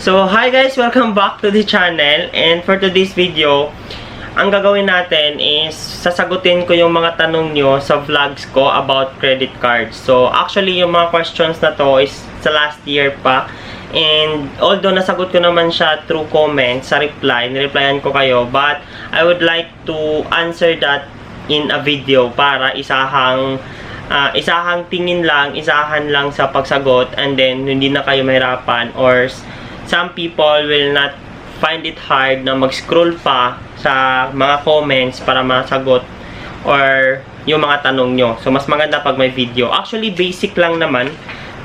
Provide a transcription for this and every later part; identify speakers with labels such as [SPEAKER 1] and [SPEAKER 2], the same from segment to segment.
[SPEAKER 1] So, hi guys! Welcome back to the channel. And for today's video, ang gagawin natin is sasagutin ko yung mga tanong nyo sa vlogs ko about credit cards. So, actually, yung mga questions na to is sa last year pa. And although nasagot ko naman siya through comments, sa reply, nireplyan ko kayo. But, I would like to answer that in a video para isahang tingin lang, isahan lang sa pagsagot, and then hindi na kayo mahirapan, or some people will not find it hard na mag-scroll pa sa mga comments para masagot or yung mga tanong nyo. So, mas maganda pag may video. Actually, basic lang naman.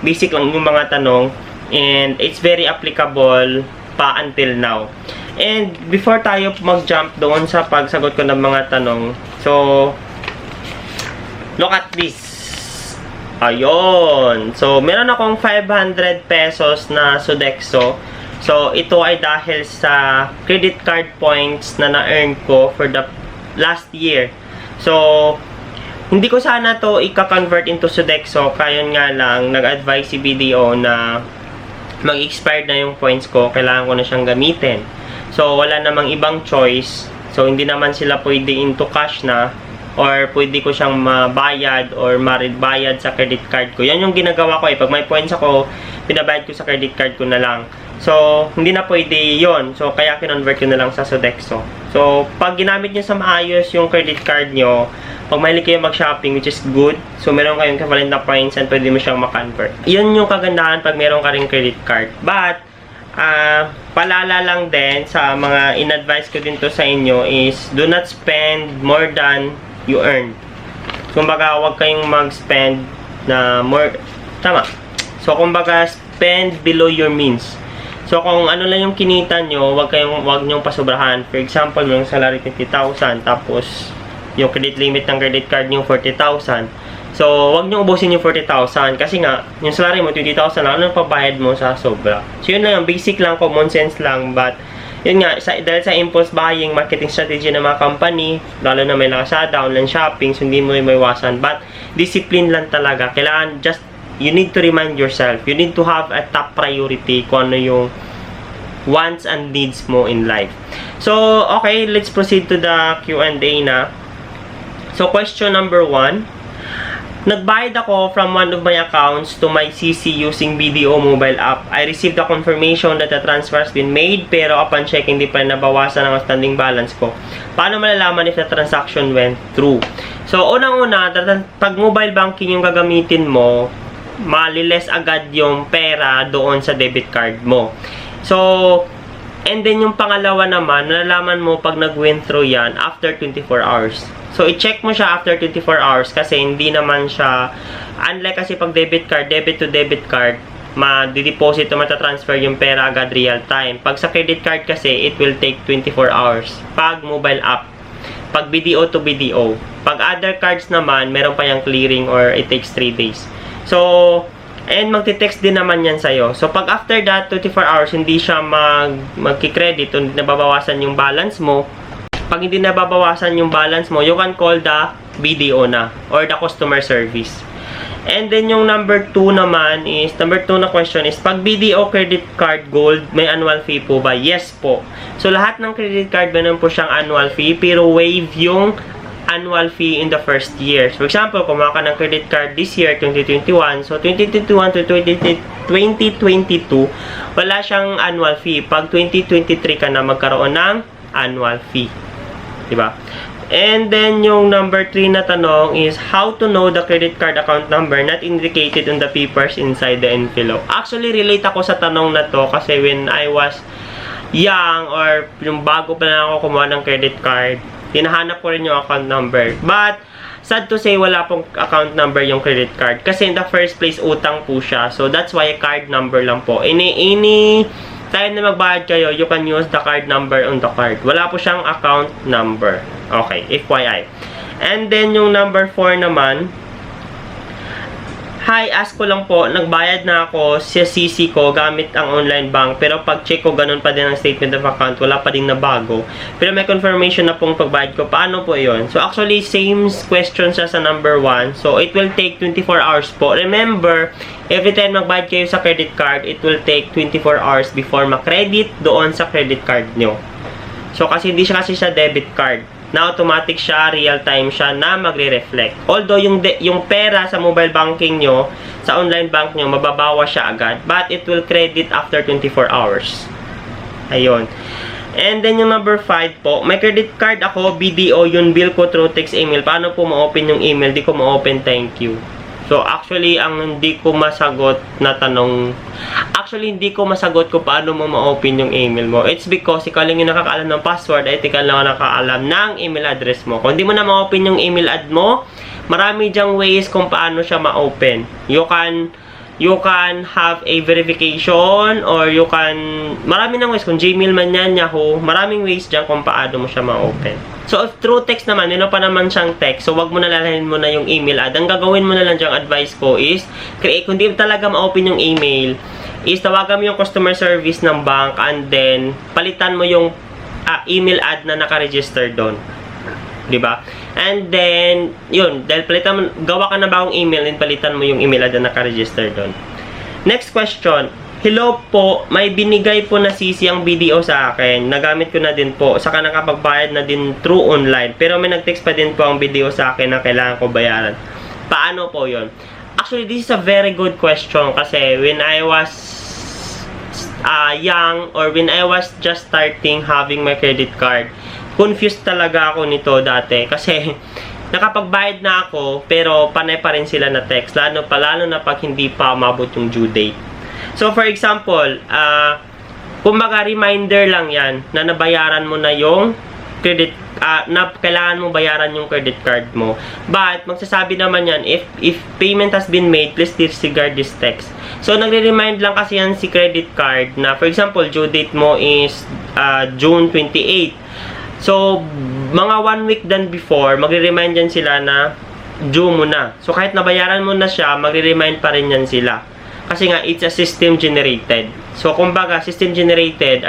[SPEAKER 1] Basic lang yung mga tanong. And it's very applicable pa until now. And before tayo mag-jump doon sa pagsagot ko ng mga tanong, so, look at this. Ayun. So, meron akong 500 pesos na Sodexo. So, ito ay dahil sa credit card points na na-earn ko for the last year. So, hindi ko sana to i-convert into Sodexo. Kaya nga lang, nag-advise si BDO na mag-expired na yung points ko. Kailangan ko na siyang gamitin. So, wala namang ibang choice. So, hindi naman sila pwede into cash na. Or pwede ko siyang mabayad or bayad sa credit card ko. Yan yung ginagawa ko eh. Pag may points ako, pinabayad ko sa credit card ko na lang. So, hindi na pwede yon. So, kaya kinonvert ko na lang sa Sodexo. So, pag ginamit nyo sa maayos yung credit card nyo, pag mahilig kayo mag-shopping, which is good, so meron kayong equivalent na points and pwede mo siyang makonvert. Yun yung kagandahan pag meron ka ring credit card. But, palala lang din sa mga in-advise ko din to sa inyo is do not spend more than you earn. Kumbaga, huwag kayong mag-spend na more. Tama. So, kumbaga, spend below your means. So, kung ano lang yung kinita nyo, wag nyong pasobrahan. For example, yung salary 50,000, tapos yung credit limit ng credit card nyo 40,000. So, wag nyo ubusin yung 40,000 kasi nga, yung salary mo 20,000 lang, ano pabayad mo sa sobra. So, yun lang, basic lang, common sense lang, but yun nga, dahil sa impulse buying, marketing strategy ng mga company, lalo na may Lazada, online shopping, so hindi mo may iwasan. But, discipline lang talaga. Kailangan you need to remind yourself, you need to have a top priority kung ano yung wants and needs mo in life. So, okay, let's proceed to the Q&A na. So, question number 1. Nagbayad ako from one of my accounts to my CC using BDO mobile app. I received a confirmation that the transfer has been made, pero upon checking, di pa nabawasan ang outstanding balance ko. Paano malalaman if the transaction went through? So, unang-una, pag mobile banking yung gagamitin mo, maliles agad yung pera doon sa debit card mo. So, and then yung pangalawa naman, nalalaman mo pag nag-went through yan after 24 hours. So, i-check mo siya after 24 hours kasi hindi naman siya, unlike kasi pag debit to debit card, ma-deposit o matatransfer yung pera agad real time. Pag sa credit card kasi, it will take 24 hours. Pag mobile app. Pag BDO to BDO. Pag other cards naman, meron pa yung clearing or it takes 3 days. So, and magti-text din naman yan sa'yo. So, pag after that, 24 hours, hindi siya magki-credit o hindi nababawasan yung balance mo. Pag hindi nababawasan yung balance mo, you can call the BDO na or the customer service. And then, yung number 2 naman is, number 2 na question is, pag BDO credit card gold, may annual fee po ba? Yes po. So, lahat ng credit card, meron po siyang annual fee, pero waive yung annual fee in the first year. For example, kumuha ka ng credit card this year, 2021. So, 2021 to 2022, wala siyang annual fee. Pag 2023 ka na, magkaroon ng annual fee. Diba? And then, yung number 3 na tanong is, how to know the credit card account number not indicated on the papers inside the envelope? Actually, relate ako sa tanong na to kasi when I was young or yung bago pa lang ako kumuha ng credit card, hinahanap ko rin yung account number. But, sad to say, wala pong account number yung credit card. Kasi in the first place, utang po siya. So, that's why card number lang po. Any time na magbayad kayo, you can use the card number on the card. Wala po siyang account number. Okay, FYI. And then, yung number 4 naman, Hi, ask ko lang po, nagbayad na ako sa CC ko gamit ang online bank, pero pag check ko ganun pa din ang statement of account, wala pa din na bago. Pero may confirmation na pong pagbayad ko. Paano po yon? So actually, same question siya sa number 1. So it will take 24 hours po. Remember, every time magbayad kayo sa credit card, it will take 24 hours before ma-credit doon sa credit card nyo. So kasi hindi siya debit card. Na automatic siya, real time siya na magre-reflect. Although yung pera sa mobile banking nyo, sa online bank nyo, mababawa siya agad. But it will credit after 24 hours. Ayun. And then yung number 5 po, may credit card ako, BDO, yung bill ko through text email. Paano po ma-open yung email? Di ko ma-open, thank you. So actually, ang hindi ko masagot na tanong, hindi ko masagot kung paano mo ma-open yung email mo. It's because ikaw lang yung nakakaalam ng password at ikaw lang nakakaalam ng email address mo. Kung hindi mo na ma-open yung email ad mo, marami dyang ways kung paano siya ma-open. You can have a verification or you can, marami ng ways, kung Gmail man yan, Yahoo, maraming ways dyan kung paano mo siya ma-open. So, if through text naman, yun pa naman siyang text, so wag mo na lalahin mo na yung email ad. Ang gagawin mo na lang dyang advice ko is, kung di talaga ma-open yung email, is tawagan mo yung customer service ng bank and then, palitan mo yung email ad na nakaregister doon. Diba? And then, yun, dahil gawa ka na bagong email, then palitan mo yung email ad na nakaregister doon. Next question. Hello po, may binigay po na CC ang BDO sa akin. Nagamit ko na din po. Saka nakapagbayad na din through online. Pero may nag-text pa din po ang BDO sa akin na kailangan ko bayaran. Paano po yon? Actually, this is a very good question kasi when I was young or when I was just starting having my credit card, confused talaga ako nito dati kasi nakapagbayad na ako pero panay pa rin sila na text lalo na pag hindi pa umabot yung due date. So for example, kumbaga reminder lang yan na nabayaran mo na yung credit, na kailangan mo bayaran yung credit card mo. But magsasabi naman yan, if payment has been made, please disregard this text. So nagre-remind lang kasi yan si credit card na for example, due date mo is June 28. So mga 1 week dan before, magre-remind yan sila na due mo na. So kahit nabayaran mo na siya, magre-remind pa rin yan sila. Kasi nga, it's a system generated. So, kumbaga, system generated,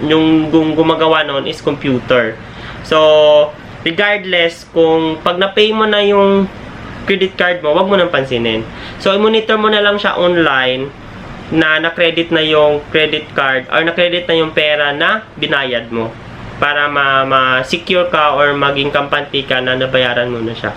[SPEAKER 1] yung gumagawa nun is computer. So, regardless, kung pag na-pay mo na yung credit card mo, wag mo nang pansinin. So, i-monitor mo na lang siya online na na-credit na yung credit card or na-credit na yung pera na binayad mo para ma-secure ka or maging kampante ka na nabayaran mo na siya.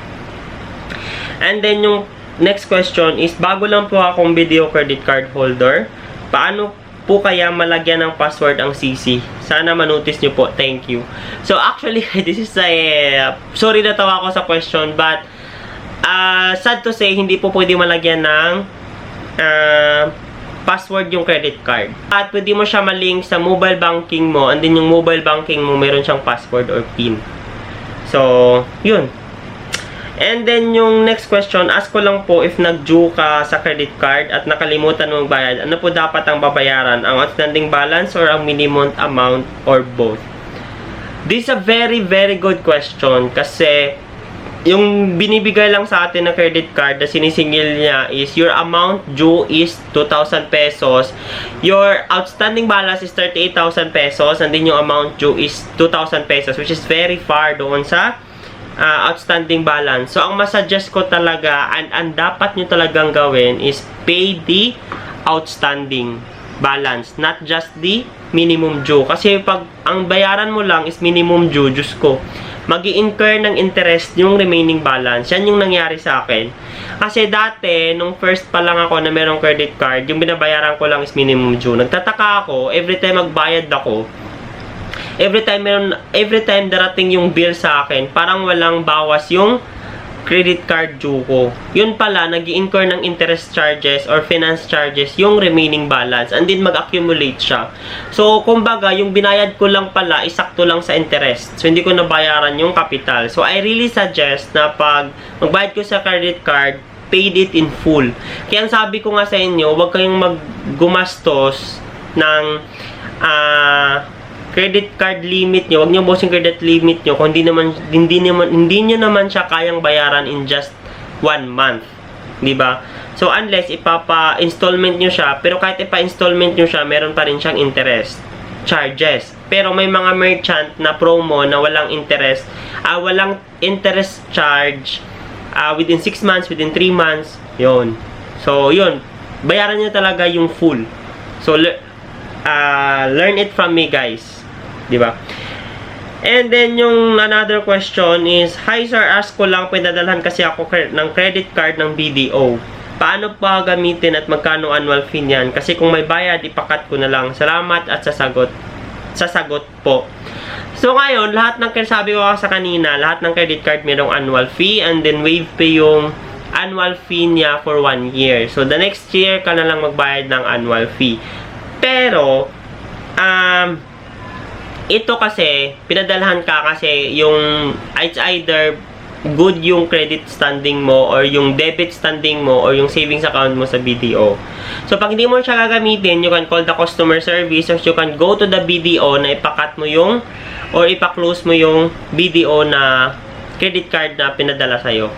[SPEAKER 1] And then, yung next question is, bago lang po akong BDO credit card holder. Paano po kaya malagyan ng password ang CC? Sana manotice nyo po. Thank you. So, actually, this is sorry na tawa ako sa question, but sad to say, hindi po pwede malagyan ng password yung credit card. At pwede mo siya malink sa mobile banking mo, and then yung mobile banking mo, meron siyang password or PIN. So, yun. And then, yung next question, ask ko lang po if nag-due ka sa credit card at nakalimutan mong bayad, ano po dapat ang babayaran? Ang outstanding balance or ang minimum amount or both? This is a very, very good question kasi yung binibigay lang sa atin na credit card na sinisingil niya is your amount due is 2,000 pesos. Your outstanding balance is 38,000 pesos and then yung amount due is 2,000 pesos, which is very far doon sa outstanding balance. So, ang masuggest ko talaga and dapat nyo talagang gawin is pay the outstanding balance, not just the minimum due. Kasi pag ang bayaran mo lang is minimum due, Diyos ko, mag-i-incur ng interest yung remaining balance. Yan yung nangyari sa akin. Kasi dati, nung first pa lang ako na merong credit card, yung binabayaran ko lang is minimum due. Nagtataka ako, every time magbayad ako, every time darating yung bill sa akin, parang walang bawas yung credit card due ko. Yun pala, nag-i-incur ng interest charges or finance charges yung remaining balance and then mag-accumulate siya. So, kumbaga, yung binayad ko lang pala, isakto lang sa interest. So, hindi ko nabayaran yung capital. So, I really suggest na pag magbayad ko sa credit card, paid it in full. Kaya sabi ko nga sa inyo, huwag kayong maggumastos ng credit card limit nyo, huwag nyo bossing credit limit nyo kung hindi nyo naman siya kayang bayaran in just 1 month. Diba? So, unless ipapa-installment nyo siya, pero kahit ipa-installment nyo siya, meron pa rin siyang interest charges. Pero may mga merchant na promo na walang interest charge within 6 months, within 3 months, yun. So, yun. Bayaran nyo talaga yung full. So, learn it from me, guys. Diba? And then, yung another question is, hi sir, ask ko lang, pinadalhan kasi ako ng credit card ng BDO. Paano pa gamitin at magkano annual fee niyan? Kasi kung may bayad, ipakat ko na lang. Salamat at sasagot po. So ngayon, lahat ng sabi ko sa kanina, lahat ng credit card mayroong annual fee, and then waive pay yung annual fee niya for 1 year. So the next year ka na lang magbayad ng annual fee. Pero ito kasi pinadalhan ka kasi yung it's either good yung credit standing mo or yung debit standing mo or yung savings account mo sa BDO. So, pag hindi mo siya gagamitin, you can call the customer service or you can go to the BDO na ipakat mo yung or ipa-close mo yung BDO na credit card na pinadala sa'yo.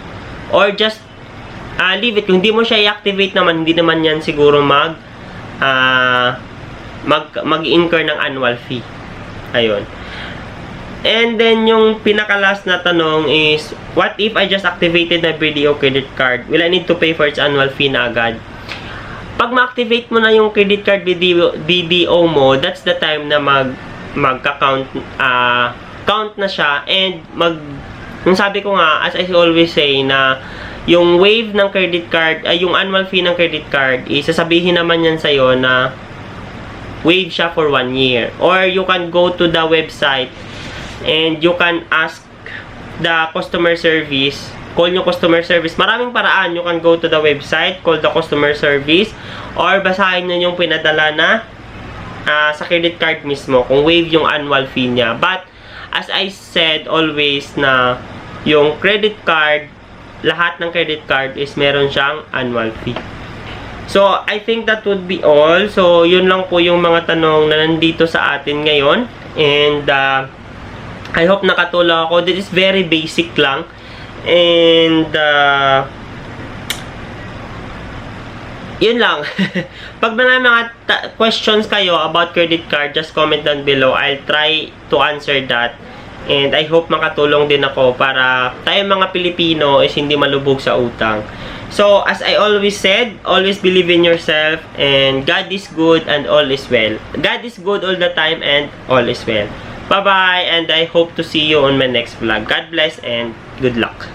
[SPEAKER 1] Or just leave it. Kung hindi mo siya i-activate naman, hindi naman yan siguro mag-incur ng annual fee. Ayun. And then, yung pinaka-last na tanong is, what if I just activated my BDO credit card? Will I need to pay for its annual fee na agad? Pag ma-activate mo na yung credit card BDO mo, that's the time na count na siya. And yung sabi ko nga, as I always say, na yung waive ng credit card, yung annual fee ng credit card, sasabihin naman yan sa'yo na waive siya for 1 year. Or you can go to the website and you can ask the customer service, call yung customer service. Maraming paraan. You can go to the website, call the customer service, or basahin nyo yung pinadala na sa credit card mismo kung waive yung annual fee niya. But as I said always na yung credit card, lahat ng credit card is meron siyang annual fee. So, I think that would be all. So, yun lang po yung mga tanong na nandito sa atin ngayon. And I hope nakatulong ako. This is very basic lang. And yun lang. Pag may mga questions kayo about credit card, just comment down below. I'll try to answer that. And I hope makatulong din ako para tayong mga Pilipino is hindi malubog sa utang. So, as I always said, always believe in yourself, and God is good and all is well. God is good all the time and all is well. Bye-bye, and I hope to see you on my next vlog. God bless and good luck.